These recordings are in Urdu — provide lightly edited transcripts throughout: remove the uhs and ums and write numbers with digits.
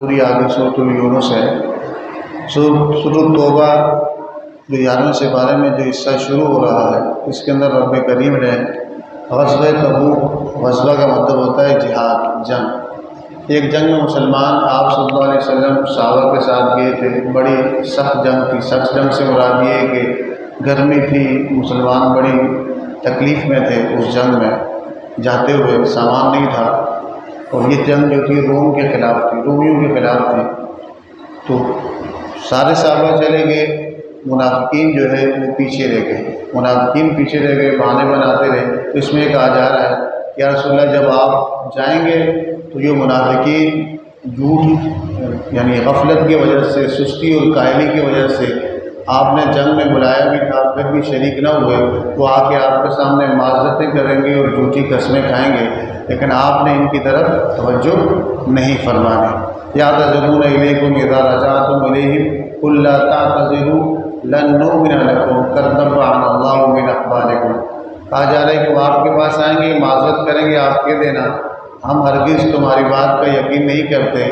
پوری آگے سورۃ یونس ہے۔ سورۃ توبہ جو 11ویں سے 12 میں جو حصہ شروع ہو رہا ہے، اس کے اندر رب کریم نے غزوہ تبوک، غزوہ کا مطلب ہوتا ہے جہاد، جنگ۔ ایک جنگ میں مسلمان آپ صلی اللہ علیہ وسلم صحابہ کے ساتھ گئے تھے۔ بڑی سخت جنگ تھی۔ سخت جنگ سے مراد یہ ہے کہ گرمی تھی، مسلمان بڑی تکلیف میں تھے۔ اس جنگ میں جاتے ہوئے سامان نہیں تھا، اور یہ جنگ جو تھی روم کے خلاف تھی، رومیوں کے خلاف تھی۔ تو سارے صحابہ چلے گئے، منافقین جو ہے وہ پیچھے رہ گئے۔ منافقین پیچھے رہ گئے، بہانے بناتے رہے۔ تو اس میں کہا جا رہا ہے کہ یا رسول اللہ، جب آپ جائیں گے تو یہ منافقین جھوٹ یعنی غفلت کی وجہ سے، سستی اور کاہلی کی وجہ سے آپ نے جنگ میں بلایا بھی تھا، پھر بھی شریک نہ ہوئے، وہ آ کے آپ کے سامنے معذرتیں کریں گے اور جھوٹی قسمیں کھائیں گے، لیکن آپ نے ان کی طرف توجہ نہیں فرمانے۔ یعتذرون الیکم اذا رجعتم الیہم قل لا تعتذروا لن نؤمن لکم قد نبأنا اللہ من اخبارکم۔ کہا جا رہا ہے کہ وہ آپ کے پاس آئیں گے، معذرت کریں گے، آپ کے دینا ہم ہرگز تمہاری بات کا یقین نہیں کرتے،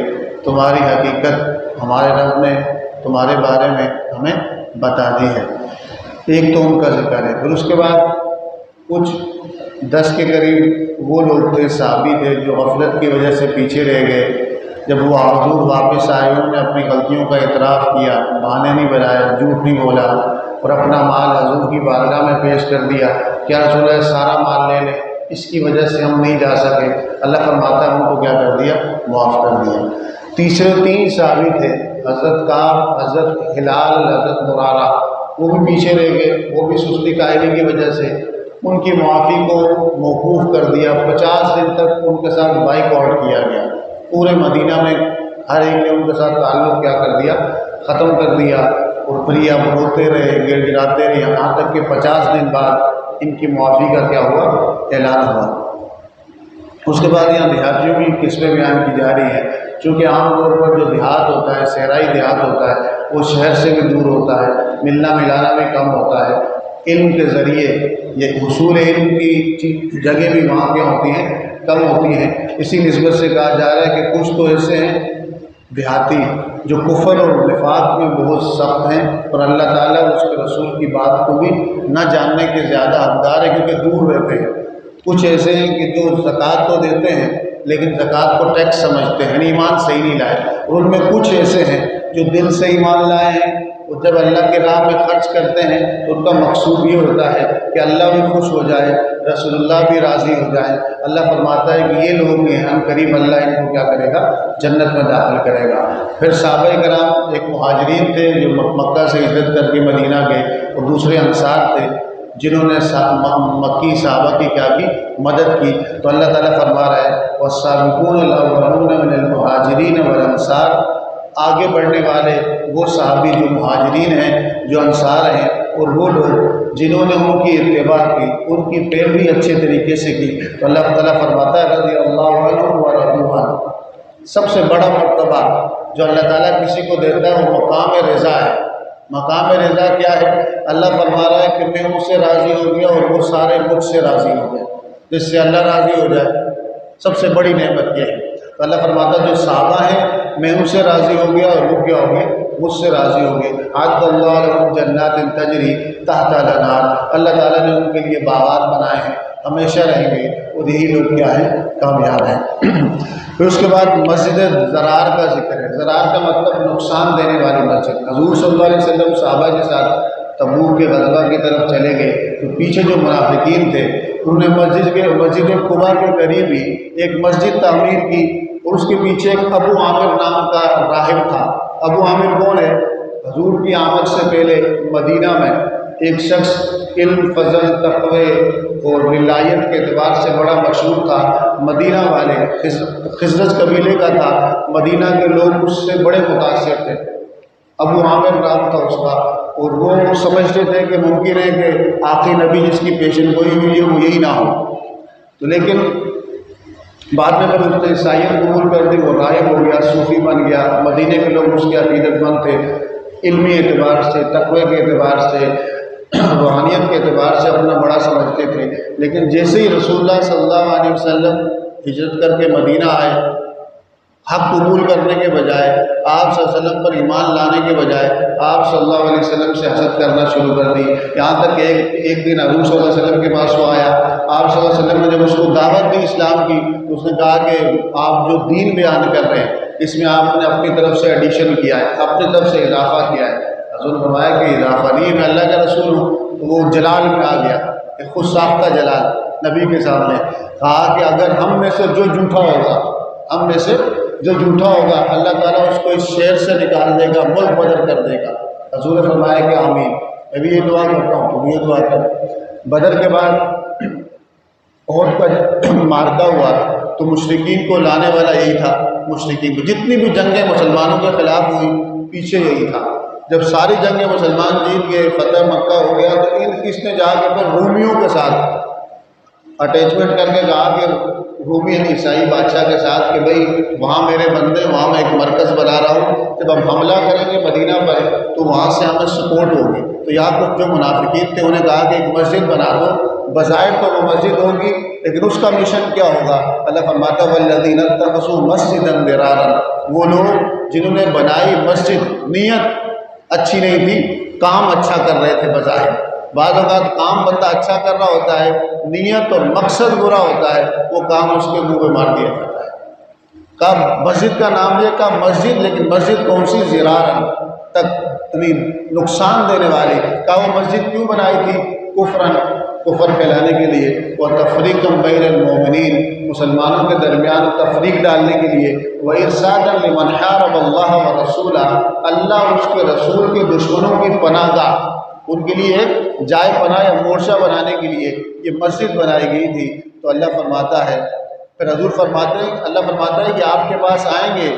تمہاری حقیقت ہمارے رب نے تمہارے بارے میں ہمیں بتا دی ہے۔ ایک تو ان کا ذکر ہے۔ پھر اس کے بعد کچھ 10 کے قریب وہ لوگ تھے، صحابی تھے، جو غفلت کی وجہ سے پیچھے رہ گئے۔ جب وہ حضور واپس آئے، انہوں نے اپنی غلطیوں کا اعتراف کیا، بہانے نہیں بنائے، جھوٹ نہیں بولا، اور اپنا مال حضور کی بارگاہ میں پیش کر دیا کہ یا رسول اللہ سارا مال لے لیں، اس کی وجہ سے ہم نہیں جا سکے۔ اللہ فرماتا ہے ان کو کیا کر دیا؟ معاف کر دیا۔ تیسرے 3 صحابی تھے، حضرت کعب، حضرت ہلال، حضرت مرارہ، وہ بھی پیچھے رہ گئے، وہ بھی سستی کاہلی کی وجہ سے ان کی معافی کو موقوف کر دیا۔ 50 دن تک ان کے ساتھ بائیکاٹ کیا گیا۔ پورے مدینہ میں ہر ایک نے ان کے ساتھ تعلق کیا کر دیا؟ ختم کر دیا، اور پھر یہ اب روتے رہے، گڑ گڑاتے رہے، یہاں تک کہ 50 دن بعد ان کی معافی کا کیا ہوا؟ اعلان ہوا۔ اس کے بعد یہاں دیہاتیوں کی قسمیں بیان کی جا رہی ہیں، چونکہ عام طور پر جو دیہات ہوتا ہے، صحرائی دیہات ہوتا ہے، وہ شہر سے بھی دور ہوتا ہے، ملنا ملانا بھی کم ہوتا ہے۔ علم کے ذریعے یہ حصول علم کی جگہ بھی وہاں پہ ہوتی ہیں، کم ہوتی ہیں۔ اسی نسبت سے کہا جا رہا ہے کہ کچھ تو ایسے ہیں دیہاتی جو کفر اور نفاق میں بہت سخت ہیں، اور اللہ تعالیٰ اس کے رسول کی بات کو بھی نہ جاننے کے زیادہ حقدار ہے، کیونکہ دور رہتے ہیں۔ کچھ ایسے ہیں کہ جو زکوٰۃ تو دیتے ہیں لیکن زکوٰۃ کو ٹیکس سمجھتے ہیں، یعنی ایمان صحیح نہیں لائے، اور ان میں کچھ ایسے ہیں جو دل سے ایمان لائے ہیں، اور جب اللہ کے راہ میں خرچ کرتے ہیں تو ان کا مقصود یہ ہوتا ہے کہ اللہ بھی خوش ہو جائے، رسول اللہ بھی راضی ہو جائے۔ اللہ فرماتا ہے کہ یہ لوگ ہیں، ہم قریب اللہ ان کو کیا کرے گا؟ جنت میں داخل کرے گا۔ پھر صحابہ کرام ایک مہاجرین تھے جو مکہ سے ہجرت کر کے مدینہ گئے، اور دوسرے انصار تھے جنہوں نے مکی صحابہ کی کیا کی؟ مدد کی۔ تو اللہ تعالیٰ فرما رہا ہے والسابقون الاولون من المہاجرین والانصار، آگے بڑھنے والے وہ صحابی جو مہاجرین ہیں، جو انصار ہیں، اور وہ لوگ جنہوں نے ان کی اتباع کی، ان کی پیروی اچھے طریقے سے کی۔ تو اللہ تعالیٰ فرماتا ہے رضی اللہ عنہ ورضوا عنہ۔ سب سے بڑا مرتبہ جو اللہ تعالیٰ کسی کو دیتا ہے وہ مقام رضا ہے۔ مقام رضا کیا ہے؟ اللہ فرما رہا ہے کہ میں ان سے راضی ہو گیا اور وہ سارے مجھ سے راضی ہو گئے۔ جس سے اللہ راضی ہو جائے، سب سے بڑی نعمت یہ ہے۔ تو اللہ فرماتا ہے جو صحابہ ہیں میں ان سے راضی ہو گیا، اور وہ کیا ہو گئے؟ مجھ سے راضی ہو گئے۔ اعد اللہ لہم جنات تجری تحت الانہار، اللہ تعالیٰ نے ان کے لیے باغات بنائے ہیں، ہمیشہ رہیں گے، اور یہی لوگ کیا ہیں؟ کامیاب ہیں۔ پھر اس کے بعد مسجد زرار کا ذکر ہے۔ زرار کا مطلب نقصان دینے والی مسجد۔ حضور صلی اللہ علیہ وسلم صحابہ کے ساتھ تبوک کے غزوہ کی طرف چلے گئے، تو پیچھے جو منافقین تھے انہوں نے مسجد قباء کے قریب ہی ایک مسجد تعمیر کی، اور اس کے پیچھے ایک ابو عامر نام کا راہب تھا۔ ابو عامر کون ہے؟ حضور کی آمد سے پہلے مدینہ میں ایک شخص علم، فضل، تقوی اور ولایت کے اعتبار سے بڑا مشہور تھا۔ مدینہ والے خزرج قبیلے کا تھا، مدینہ کے لوگ اس سے بڑے متاثر تھے۔ ابو عامر نام تھا اس کا، اور وہ سمجھتے تھے کہ ممکن ہے کہ آخری نبی جس کی پیشن گوئی ہوئی ہے وہ یہی نہ ہو۔ تو لیکن بعد میں پھر اس نے عیسائیت قبول کر دی، وہ راہب ہو گیا، صوفی بن گیا۔ مدینے کے لوگ اس کے عقیدت مند تھے، علمی اعتبار سے، تقوی کے اعتبار سے، روحانیت کے اعتبار سے اپنا بڑا سمجھتے تھے۔ لیکن جیسے ہی رسول اللہ صلی اللہ علیہ وسلم ہجرت کر کے مدینہ آئے، حق قبول کرنے کے بجائے، آپ صلی اللہ علیہ وسلم پر ایمان لانے کے بجائے آپ صلی اللہ علیہ وسلم سے حسد کرنا شروع کر دی۔ یہاں تک کہ ایک دن حضور صلی اللہ علیہ وسلم کے پاس وہ آیا، آپ صلی اللہ علیہ وسلم نے جب اس کو دعوت دی اسلام کی تو اس نے کہا کہ آپ جو دین بیان کر رہے ہیں اس میں آپ نے اپنی طرف سے ایڈیشن کیا ہے، اپنی طرف سے اضافہ کیا ہے۔ حضور نے فرمایا کہ اضافہ نہیں ہے، میں اللہ کا رسول ہوں۔ تو وہ جلال میں آ گیا، ایک خود ساختہ جلال نبی کے سامنے، کہا کہ اگر ہم میں سے جو جھوٹا ہوگا، ہم میں سے جو جھوٹا ہوگا اللہ تعالیٰ اس کو اس شہر سے نکال دے گا، ملک بدر کر دے گا۔ حضور نے فرمایا کہ آمین، میں بھی یہ دعا کرتا ہوں، تم یہ دعا کر۔ بدر کے بعد احد کا معرکہ ہوا تو مشرکین کو لانے والا یہی تھا، مشرکین کو جتنی بھی جنگیں مسلمانوں کے خلاف ہوئی پیچھے یہی تھا۔ جب ساری جنگیں مسلمان جیت گئے، فتح مکہ ہو گیا، تو اس نے جا کے پھر رومیوں کے ساتھ اٹیچمنٹ کر کے کہا کہ رومی عیسائی بادشاہ کے ساتھ کہ بھئی وہاں میرے بندے، وہاں میں ایک مرکز بنا رہا ہوں، جب ہم حملہ کریں گے مدینہ پر تو وہاں سے ہمیں سپورٹ ہوگی۔ تو یہاں کچھ جو منافقین تھے انہیں کہا کہ ایک مسجد بنا دو، بظاہر تو وہ مسجد ہوگی لیکن اس کا مشن کیا ہوگا؟ اللہ فرماتا ہے والذین اتخذوا مسجدا ضرارا، وہ لوگ جنہوں نے بنائی مسجد، نیت اچھی نہیں تھی، کام اچھا کر رہے تھے بظاہر۔ بعض اوقات کام بندہ اچھا کر رہا ہوتا ہے، نیت اور مقصد برا ہوتا ہے، وہ کام اس کے منہ پہ مار دیا جاتا ہے۔ کہا مسجد کا نام لیا، کہا مسجد، لیکن مسجد کون سی؟ ضرارا، تک نقصان دینے والی۔ کہا وہ مسجد کیوں بنائی تھی؟ کفر پھیلانے کے لیے، اور تفریق بین المومنین، مسلمانوں کے درمیان تفریق ڈالنے کے لیے، وَإِرْصَادًا لِمَنْ حَارَبَ اللَّهَ وَرَسُولَهُ، اللہ اور اس کے رسول کے دشمنوں کی پناہ گاہ، ان کے لیے ایک جائے پناہ یا مورچہ بنانے کے لیے یہ مسجد بنائی گئی تھی۔ تو اللہ فرماتا ہے، پھر حضور فرماتے ہیں، اللہ فرماتا ہے کہ آپ کے پاس آئیں گے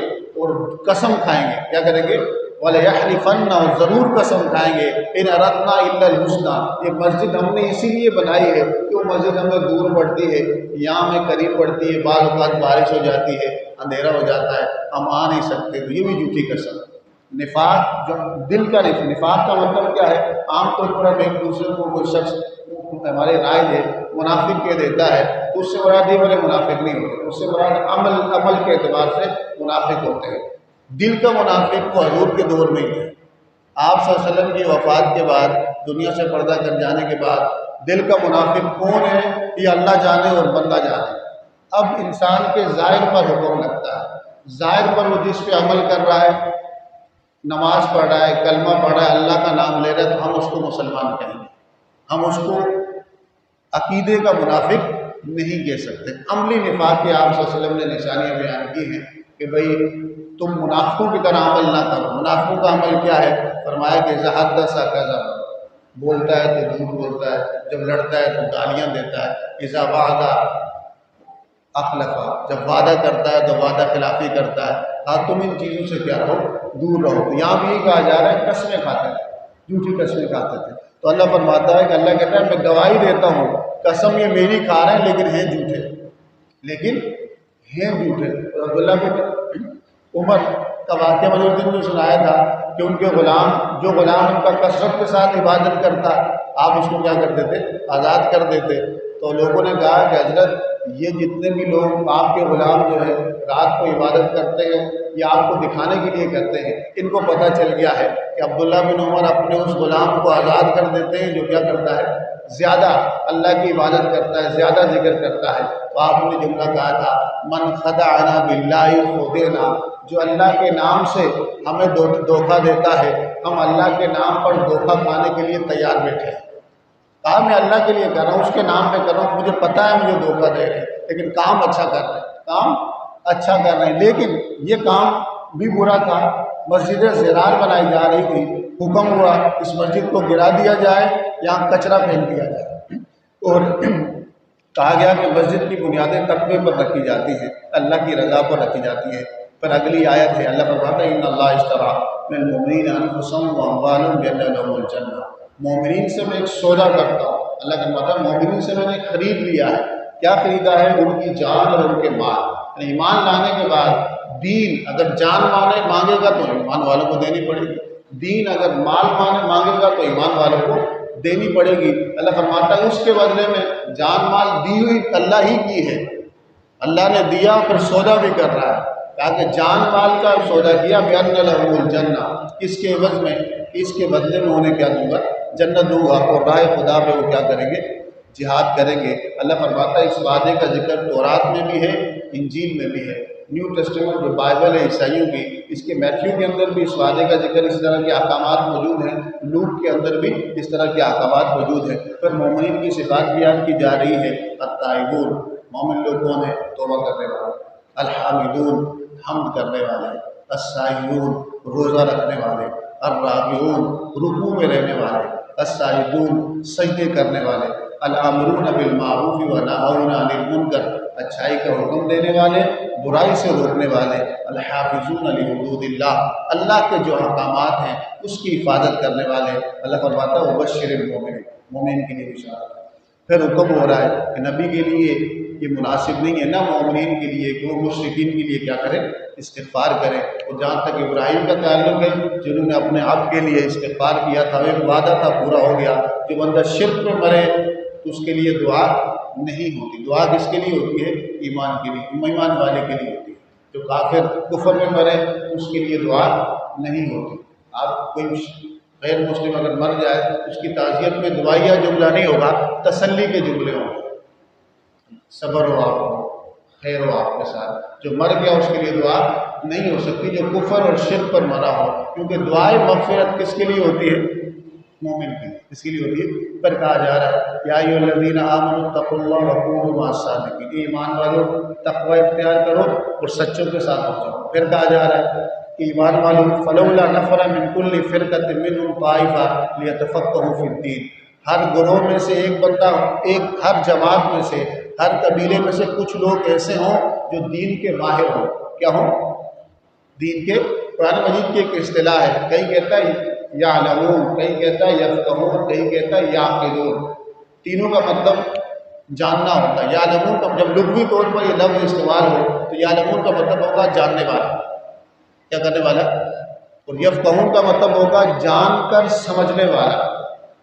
اور قسم کھائیں گے، کیا کریں گے؟ وَلَيَحْلِفَنَّ، اور ضرور قسم کھائیں گے، إِنْ أَرَدْنَا إِلَّا الْحُسْنَى، یہ مسجد ہم نے اسی لیے بنائی ہے کہ وہ مسجد ہمیں دور پڑتی ہے، یہاں ہمیں قریب پڑتی ہے، بعض اوقات بارش ہو جاتی ہے، اندھیرا ہو جاتا ہے، ہم آ نہیں سکتے، تو یہ بھی جھوٹی قسم۔ نفاق جو دل کا نفاق کا مطلب کیا ہے؟ عام طور پر ہم ایک دوسرے کو کوئی شخص ہمارے رائے دے منافق کہہ دیتا ہے تو اس سے مراد یہ والے منافق نہیں ہوتے، اس سے مراد عمل کے اعتبار سے منافق ہوتے ہیں۔ دل کا منافق کو حضور کے دور میں ہی ہے۔ آپ صلی اللہ علیہ وسلم کی وفات کے بعد، دنیا سے پردہ کر جانے کے بعد، دل کا منافق کون ہے یہ اللہ جانے اور بندہ جانے۔ اب انسان کے ظاہر پر حکم لگتا ہے، ظاہر پر وہ جس پہ عمل کر رہا ہے، نماز پڑھ رہا ہے، کلمہ پڑھ رہا ہے، اللہ کا نام لے رہا ہے، تو ہم اس کو مسلمان کہیں گے، ہم اس کو عقیدے کا منافق نہیں کہہ سکتے۔ عملی نفاق کی آپ صلی اللہ علیہ وسلم نے نشانیاں بیان کی ہیں کہ بھئی تم منافقوں کی طرح عمل نہ کرو۔ منافقوں کا عمل کیا ہے؟ فرمایا کہ اذا حدث کذب، بولتا ہے تو جھوٹ بولتا ہے، جب لڑتا ہے تو گالیاں دیتا ہے، اذا وعد اخلف، جب وعدہ کرتا ہے تو وعدہ خلافی کرتا ہے۔ ہاں تم ان چیزوں سے کیا رہو؟ دور رہو۔ تو یہاں بھی یہ کہا جا رہا ہے قسمیں کھاتے تھے، جھوٹی قسمیں کھاتے تھے۔ تو اللہ فرماتا ہے کہ اللہ کہتا ہے میں گواہی دیتا ہوں، قسم یہ میری کھا رہے ہیں لیکن ہیں جھوٹے، لیکن ہیں جھوٹے۔ عبداللہ بن عمر کا واقعہ میں اس دن جو سنایا تھا کہ ان کے غلام، جو غلام ان کا کثرت کے ساتھ عبادت کرتا، آپ اس کو کیا کرتے تھے؟ آزاد کر دیتے۔ تو لوگوں نے کہا کہ حضرت یہ جتنے بھی لوگ آپ کے غلام جو ہے رات کو عبادت کرتے ہیں یہ آپ کو دکھانے کے لیے کرتے ہیں، ان کو پتہ چل گیا ہے کہ عبداللہ بن عمر اپنے اس غلام کو آزاد کر دیتے ہیں جو کیا کرتا ہے؟ زیادہ اللہ کی عبادت کرتا ہے، زیادہ ذکر کرتا ہے۔ تو آپ نے جملہ کہا تھا من خدعنا باللہ خدعنا، جو اللہ کے نام سے ہمیں دھوکہ دیتا ہے، ہم اللہ کے نام پر دھوکہ کھانے کے لیے تیار بیٹھے ہیں۔ کہا میں اللہ کے لیے کر رہا ہوں، اس کے نام پہ کر رہا ہوں، مجھے پتہ ہے مجھے دھوکہ دے رہے ہیں، لیکن کام اچھا کر رہے ہیں، کام اچھا کر رہے ہیں۔ لیکن یہ کام بھی برا تھا، مسجد زرار بنائی جا رہی تھی، حکم ہوا اس مسجد کو گرا دیا جائے، یہاں کچرا پھینک دیا جائے، اور کہا گیا کہ مسجد کی بنیادیں تقوی پر رکھی جاتی ہیں، اللہ کی رضا پر رکھی جاتی ہیں۔ پھر اگلی آیت ہے، اللہ فرماتا ہے ان اللہ اشترى من المؤمنین انفسهم واموالهم بان لهم الجنہ، مومنین سے میں ایک سودا کرتا ہوں، اللہ کا مطلب مومنین سے میں نے خرید لیا ہے۔ کیا خریدا ہے؟ ان کی جان اور ان کے مال۔ ایمان لانے کے بعد دین اگر جان مانگے گا تو ایمان والوں کو دینی پڑے گی، دین اگر مال مانگے گا تو ایمان والوں کو دینی پڑے گی۔ اللہ فرماتا ہے اس کے بدلے میں جان مال دی ہوئی اللہ ہی کی ہے، اللہ نے دیا پھر سودا بھی کر رہا ہے۔ کہا کہ جان مال کا سودا کیا بِأَنَّ لَهُ الْجَنَّةَ، اس کے عوض میں، اس کے بدلے میں انہیں کیا دوں گا؟ جنت دوں گا، اور راہ خدا پہ وہ کیا کریں گے؟ جہاد کریں گے۔ اللہ فرماتا ہے اس وعدے کا ذکر تورات میں بھی ہے، انجیل میں بھی ہے۔ نیو ٹیسٹمنٹ جو بائبل ہے عیسائیوں کی، اس کے میتھیو کے اندر بھی اس وعدے کا ذکر، اس طرح کے احکامات موجود ہیں۔ لوک کے اندر بھی اس طرح کے احکامات موجود ہیں۔ پھر مومنین کی صفات بیان کی جا رہی ہے۔ التائبون، مومن لوگ کون ہیں؟ توبہ کرنے والے۔ الحامدون، حمد کرنے والے۔ السائلون، روزہ رکھنے والے۔ الراکعون، رکوع میں رہنے والے۔ الساجدون، سجدے کرنے والے۔ الامرون بالمعروف ونہون عن المنکر، اچھائی کا حکم دینے والے، برائی سے روکنے والے۔ الحافظون لحدود اللہ، اللہ کے جو احکامات ہیں اس کی حفاظت کرنے والے۔ اللہ فرماتا ہے وبشر المؤمنین، مومن کے لیے بشارت۔ پھر حکم ہو رہا ہے کہ نبی کے لیے یہ مناسب نہیں ہے نہ مومنین کے لیے کہ وہ مشرکین کے لیے کیا کریں؟ استغفار کریں۔ اور جہاں تک ابراہیم کا تعلق ہے، جنہوں نے اپنے اب کے لیے استغفار کیا تھا، ایک وعدہ تھا پورا ہو گیا۔ جو بندہ شرک میں مرے تو اس کے لیے دعا نہیں ہوتی۔ دعا کس کے لیے ہوتی ہے؟ ایمان کے لیے، ایمان والے کے لیے ہوتی ہے۔ جو کافر کفر میں مرے اس کے لیے دعا نہیں ہوتی۔ آپ کوئی غیر مسلم اگر مر جائے اس کی تعزیت میں دعائیہ جملہ نہیں ہوگا، تسلی کے جملے ہوں گے۔ صبر ہو آپ کو، خیر ہو آپ کے ساتھ۔ جو مر گیا اس کے لیے دعا نہیں ہو سکتی جو کفر اور شرک پر مرا ہو، کیونکہ دعائے مغفرت کس کے لیے ہوتی ہے؟ مومن کی، اس کے لیے ہوتی ہے۔ پر کہا جا رہا ہے یا ایھا الذین آمنوا اتقوا اللہ وکونوا مع الصادقین، ایمان والو تقوی اختیار کرو اور سچوں کے ساتھ ہو جاؤ۔ پھر کہا جا رہا ہے کہ ایمان والو فلولا نفر من کل فرقۃ منهم طائفہ لیتفقہوا فی الدین، ہر گروہ میں سے ایک بندہ، ہر جماعت میں سے، ہر قبیلے میں سے کچھ لوگ ایسے ہوں جو دین کے ماہر ہوں۔ کیا ہوں؟ دین کے۔ قرآن مجید کی ایک اصطلاح ہے، کہیں کہتا ہے یعلمون، کہیں کہتا ہے یفقہون، کہیں کہتا ہے یعقلون۔ تینوں کا مطلب جاننا ہوتا ہے۔ یعلمون کا جب لغوی طور پر یہ لفظ استعمال ہو تو یعلمون کا مطلب ہوگا جاننے والا، کیا کرنے والا، اور یفقہون کا مطلب ہوگا جان کر سمجھنے والا،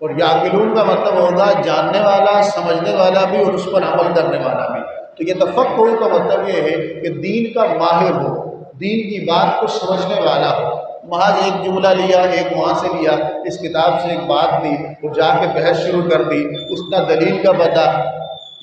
اور یعقلون کا مطلب ہوگا جاننے والا، سمجھنے والا بھی اور اس پر عمل کرنے والا بھی۔ تو یہ تفقہ کا مطلب یہ ہے کہ دین کا ماہر ہو، دین کی بات کو سمجھنے والا ہو۔ محض ایک جملہ لیا، ایک وہاں سے لیا، اس کتاب سے ایک بات لی اور جا کے بحث شروع کر دی، اس نہ دلیل کا پتہ،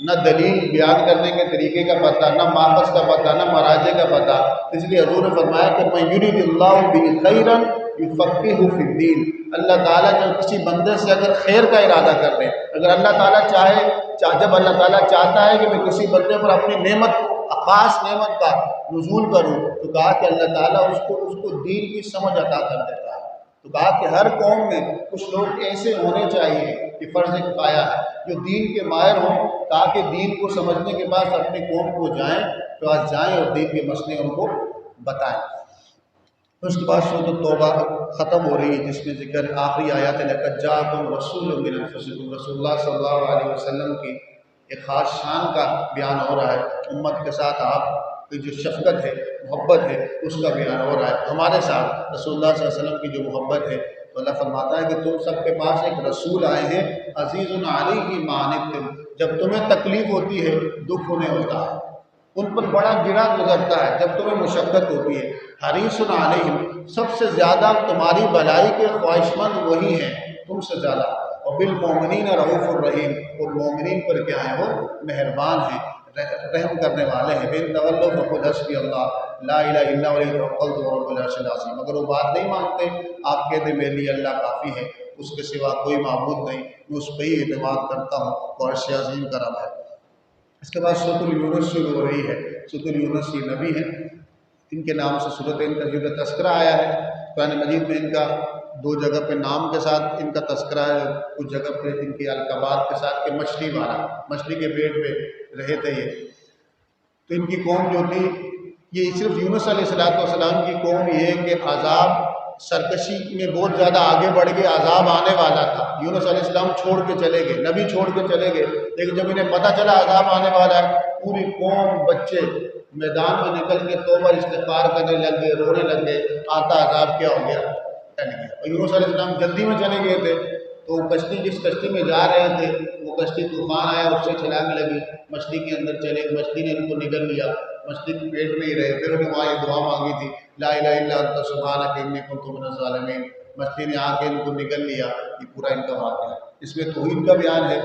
نہ دلیل بیان کرنے کے طریقے کا پتہ، نہ ماخذ کا پتہ، نہ مراجع کا پتہ۔ اس لیے حضور نے فرمایا کہ من یرید اللہ بہ خیرا یفقہہ فی الدین، اللہ تعالیٰ جب کسی بندے سے اگر خیر کا ارادہ کر لے، اگر اللہ تعالیٰ چاہے، جب اللہ تعالیٰ چاہتا ہے کہ میں کسی بندے پر اپنی نعمت، خاص نعمت کا نزول کروں، تو کہا کہ اللہ تعالیٰ اس کو دین کی سمجھ عطا کر دیتا ہے۔ تو کہا کہ ہر قوم میں کچھ لوگ ایسے ہونے چاہیے کہ فرض کفایہ ہے جو دین کے ماہر ہوں، تاکہ دین کو سمجھنے کے بعد اپنی قوم کو جائیں اور دین کے مسئلے ان کو بتائیں۔ اس کے بعد سورۃ توبہ ختم ہو رہی ہے، جس میں ذکر آخری آیات لقد جاءکم رسول من انفسکم، رسول اللہ صلی اللہ علیہ وسلم کی ایک خاص شان کا بیان ہو رہا ہے۔ امت کے ساتھ آپ کی جو شفقت ہے، محبت ہے، اس کا بیان ہو رہا ہے۔ ہمارے ساتھ رسول اللہ صلی اللہ علیہ وسلم کی جو محبت ہے، تو اللہ فرماتا ہے کہ تم سب کے پاس ایک رسول آئے ہیں، عزیز علیہ ما عنتم، جب تمہیں تکلیف ہوتی ہے، دکھ انہیں ہوتا ہے، ان پر بڑا گرا گزرتا ہے جب تمہیں مشقت ہوتی ہے۔ حریص علیہم، سب سے زیادہ تمہاری بھلائی کے خواہشمند وہی ہیں تم سے زیادہ، اور بالمؤمنین رؤوف الرحیم، اور مومنین پر کیا ہیں؟ وہ مہربان ہیں، رحم کرنے والے ہیں۔ بن تولوا فقل حسبی اللہ لا الہ الا هو علیہ توکلت وهو رب العرش العظیم، اگر وہ بات نہیں مانتے آپ کہہ دیں میرے لیے اللہ کافی ہے، اس کے سوا کوئی معبود نہیں، میں اس پہ ہی اعتماد کرتا ہوں، وہ عرش عظیم کا رب ہے۔ اس کے بعد سورۃ یونس شروع ہو رہی ہے۔ سورۃ یونس یہ نبی ہیں، ان کے نام سے سورۃ ان کا جو تذکرہ آیا ہے۔ قرآن مجید میں ان کا دو جگہ پہ نام کے ساتھ ان کا تذکرہ ہے، کچھ جگہ پہ ان کی القابات کے ساتھ کہ مچھلی والا، مچھلی کے پیٹ پہ رہے تھے یہ۔ تو ان کی قوم جو تھی، یہ صرف یونس علیہ السلام کی قوم یہ ہے کہ عذاب سرکشی میں بہت زیادہ آگے بڑھ کے عذاب آنے والا تھا۔ یونس علیہ السلام چھوڑ کے چلے گئے، نبی چھوڑ کے چلے گئے، لیکن جب انہیں پتہ چلا عذاب آنے والا ہے، پوری قوم بچے میدان میں نکل کے توبہ استغفار کرنے لگ گئے، رونے لگ گئے، آتا عذاب کیا ہو گیا، ٹل گیا۔ اور یونس علیہ السلام جلدی میں چلے گئے تھے، تو کشتی، جس کشتی میں جا رہے تھے وہ کشتی طوفان آیا، اس سے چھلانگ لگی، مچھلی کے اندر چلے، مچھلی نے ان کو نگل لیا، مچھلی کے پیٹ میں ہی رہے، پھر انہیں وہاں یہ دعا مانگی تھی لا الہ الا انت سبحانک انی کنت من الظالمین، مچھلی نے آ کے ان کو نگل لیا۔ یہ پورا ان کا واقعہ ہے، اس میں توحید کا بیان ہے،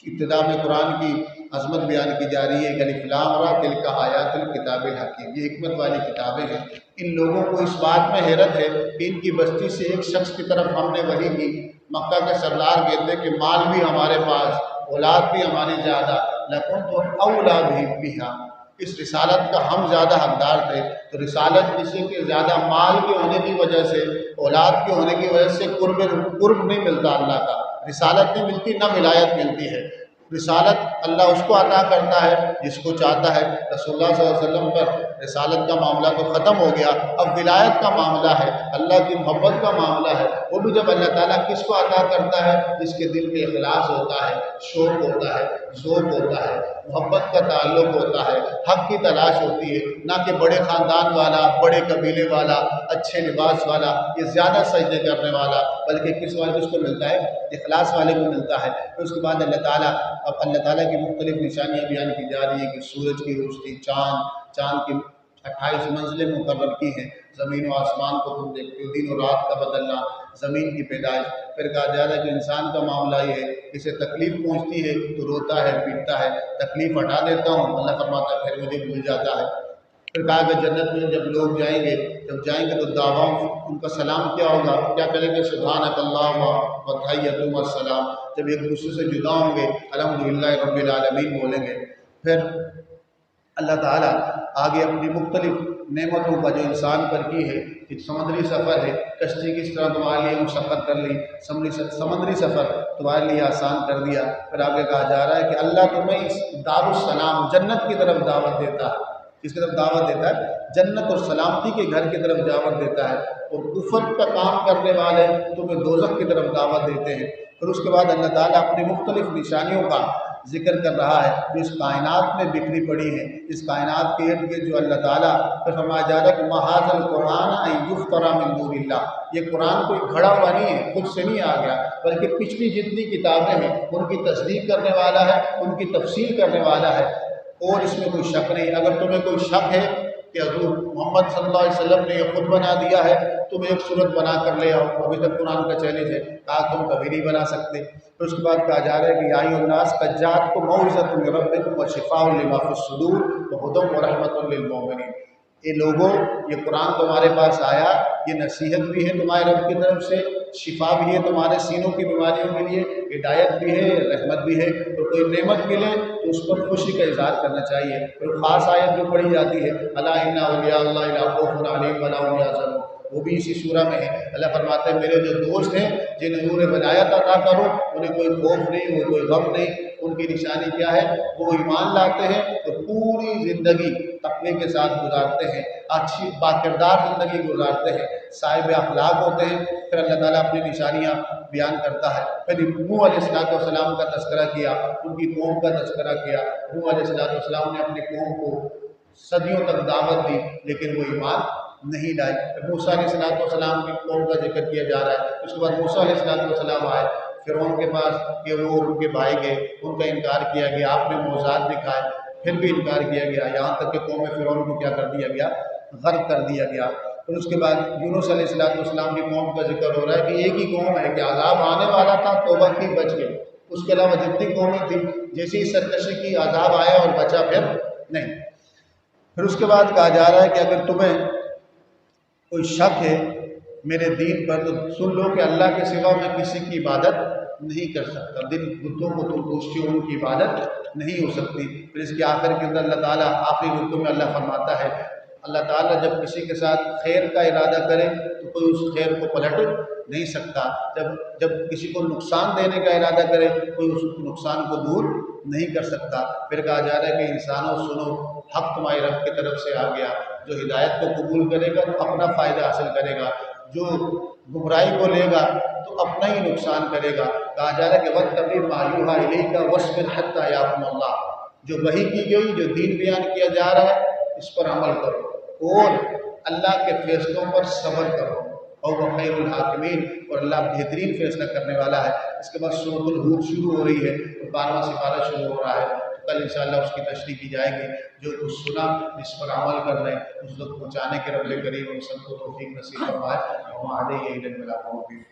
ابتدا میں قرآن کی عظمت بیان کی جا رہی ہے کہ الف لام را تلک آیات الکتاب الحکیم، یہ حکمت والی کتابیں ہیں۔ ان لوگوں کو اس بات میں حیرت ہے کہ ان کی بستی سے ایک شخص کی طرف ہم نے وحی کی، مکہ کے سردار کہتے کہ مال بھی ہمارے پاس، اولاد بھی ہماری زیادہ، لکنت اولی بہا، اس رسالت کا ہم زیادہ حقدار تھے۔ تو رسالت کسی کے زیادہ مال کے ہونے کی وجہ سے، اولاد کے ہونے کی وجہ سے قرب نہیں ملتا اللہ کا، رسالت نہیں ملتی، نہ ولایت ملتی ہے۔ رسالت اللہ اس کو عطا کرتا ہے جس کو چاہتا ہے۔ رسول اللہ صلی اللہ علیہ وسلم پر رسالت کا معاملہ تو ختم ہو گیا، اب ولایت کا معاملہ ہے، اللہ کی محبت کا معاملہ ہے۔ وہ بھی جب اللہ تعالیٰ کس کو عطا کرتا ہے؟ جس کے دل میں اخلاص ہوتا ہے، شوق ہوتا ہے، ذوق ہوتا ہے، محبت کا تعلق ہوتا ہے، حق کی تلاش ہوتی ہے، نہ کہ بڑے خاندان والا، بڑے قبیلے والا، اچھے لباس والا، یہ زیادہ سجدے کرنے والا، بلکہ کس والے کو ملتا ہے؟ اخلاص والے کو ملتا ہے۔ پھر اس کے بعد اللہ تعالیٰ کی مختلف نشانیاں بیان کی جا رہی ہیں کہ سورج کی روشنی، چاند کی 28 منزلیں مقرر کی ہیں، زمین و آسمان کو تم دیکھتے ہو، دن و رات کا بدلنا، زمین کی پیدائش۔ پھر کہا جا رہا ہے کہ انسان کا معاملہ یہ ہے، اسے تکلیف پہنچتی ہے تو روتا ہے، پیٹتا ہے، تکلیف ہٹا دیتا ہوں، اللہ فرماتا ہے پھر مجھے بھول جاتا ہے۔ پھر کہا کہ جنت میں جب لوگ جائیں گے تو دعویٰ ان کا سلام کیا ہوگا؟ کیا کریں گے؟ سبحانک اللہم و تحیتہم السلام۔ جب ایک دوسرے سے جدا ہوں گے الحمدللہ رب العالمین بولیں گے۔ پھر اللہ تعالیٰ آگے اپنی مختلف نعمتوں کا جو انسان پر کی ہے، ایک سمندری سفر ہے، کشتی کس طرح تمہارے لیے مشقت کر لی، سمندری سفر تمہارے لیے آسان کر دیا۔ پھر آگے کہا جا رہا ہے کہ اللہ تمہیں اس دار السلام، جنت کی طرف دعوت دیتا ہے۔ کس کی طرف دعوت دیتا ہے؟ جنت اور سلامتی کے گھر کی طرف دعوت دیتا ہے، اور کفر کا کام کرنے والے تمہیں دوزخ کی طرف دعوت دیتے ہیں۔ پھر اس کے بعد اللہ تعالیٰ اپنی مختلف نشانیوں کا ذکر کر رہا ہے جو اس کائنات میں بکھری پڑی ہیں، اس کائنات کے ارد گرد جو اللہ تعالیٰ پھر فرمایا جا رہا ہے کہ ما ھذا القرآن ان یفتری من دون اللہ، یہ قرآن کوئی گھڑا ہوا نہیں ہے، خود سے نہیں آ گیا، بلکہ پچھلی جتنی کتابیں ہیں ان کی تصدیق کرنے والا ہے، ان کی تفسیر کرنے والا ہے، اور اس میں کوئی شک نہیں۔ اگر تمہیں کوئی شک ہے کہ حضور محمد صلی اللہ علیہ وسلم نے یہ خود بنا دیا ہے، تم ایک صورت بنا کر لے آؤ، ابھی تک قرآن کا چیلنج ہے، کہا تم کبھی نہیں بنا سکتے۔ پھر اس کے بعد کہا جا رہا ہے کہ یا ایھا الناس قد جاءتکم موعظۃ من ربکم وشفاء لما فی الصدور وہدی ورحمۃ للمؤمنین، اے لوگوں یہ قرآن تمہارے پاس آیا، یہ نصیحت بھی ہے تمہارے رب کی طرف سے، شفا بھی ہے تمہارے سینوں کی بیماریوں کے لیے، ہدایت بھی ہے، رحمت بھی ہے۔ تو کوئی نعمت ملے تو اس پر خوشی کا اظہار کرنا چاہیے۔ پھر خاص آیت جو پڑھی جاتی ہے الا ان اولیاء اللہ لا خوف علیہم ولا هم یحزنون، وہ بھی اسی سورہ میں ہے۔ اللہ فرماتے ہیں میرے جو دوست ہیں جنہیں نور ولایت عطا کرو انہیں کوئی خوف نہیں، کوئی غم نہیں، ان کی نشانی کیا ہے؟ وہ ایمان لاتے ہیں تو پوری زندگی تقوی کے ساتھ گزارتے ہیں، اچھی باکردار زندگی گزارتے ہیں، صاحب اخلاق ہوتے ہیں۔ پھر اللہ تعالیٰ اپنی نشانیاں بیان کرتا ہے۔ پھر نوح علیہ السلام کا تذکرہ کیا، ان کی قوم کا تذکرہ کیا۔ نوح علیہ السلام نے اپنی قوم کو صدیوں تک دعوت دی لیکن وہ ایمان نہیں لائے۔ موسیٰ علیہ السلام کی قوم کا ذکر کیا جا رہا ہے۔ اس کے بعد موسیٰ علیہ السلام آئے فرعون کے پاس کہ وہ ان کے بھائی گئے، ان کا انکار کیا گیا، آپ نے معجزات دکھائے، پھر بھی انکار کیا گیا، یہاں تک کہ قوم فرعون کو کیا کر دیا گیا؟ غرق کر دیا گیا۔ پھر اس کے بعد یونس علیہ السلام کی قوم کا ذکر ہو رہا ہے کہ ایک ہی قوم ہے کہ عذاب آنے والا تھا، توبہ کی، بچ گئے، اس کے علاوہ جتنی قومیں تھیں جیسے ہی سرکشی کی عذاب آیا اور بچا پھر نہیں۔ پھر اس کے بعد کہا جا رہا ہے کہ اگر تمہیں کوئی شک ہے میرے دین پر تو سن لو کہ اللہ کے سوا میں کسی کی عبادت نہیں کر سکتا، دن بتوں کو تم پوچھتے ہو ان کی عبادت نہیں ہو سکتی۔ پھر اس کے آخر کے اندر اللہ تعالیٰ آخری رکوع میں اللہ فرماتا ہے اللہ تعالیٰ جب کسی کے ساتھ خیر کا ارادہ کرے تو کوئی اس خیر کو پلٹ نہیں سکتا، جب کسی کو نقصان دینے کا ارادہ کرے کوئی اس نقصان کو دور نہیں کر سکتا۔ پھر کہا جا رہا ہے کہ انسانوں سنو، حق تمہاری رب کی طرف سے آ گیا، جو ہدایت کو قبول کرے گا تو اپنا فائدہ حاصل کرے گا، جو گمراہی کو لے گا تو اپنا ہی نقصان کرے گا۔ کہا جا رہا ہے کہ وَاتَّبِعْ مَا يُوحَىٰ إِلَيْكَ وَاصْبِرْ حَتَّىٰ يَحْكُمَ اللَّهُ، جو وحی کی گئی، جو دین بیان کیا جا رہا ہے اس پر عمل کرو اور اللہ کے فیصلوں پر صبر کرو، اور وہ خیر الحاکمین، اور اللہ بہترین فیصلہ کرنے والا ہے۔ اس کے بعد سورۃ الہود شروع ہو رہی ہے، 12واں سپارہ شروع ہو رہا ہے۔ کل انشاءاللہ اس کی تشریح کی جائے گی. جو کچھ سنا اس پر عمل کر رہے ہیں اس تک پہنچانے کے رب کریم ہم سب کو توفیق نصیب فرمائے. وما علیہ الا البلاغ المبین.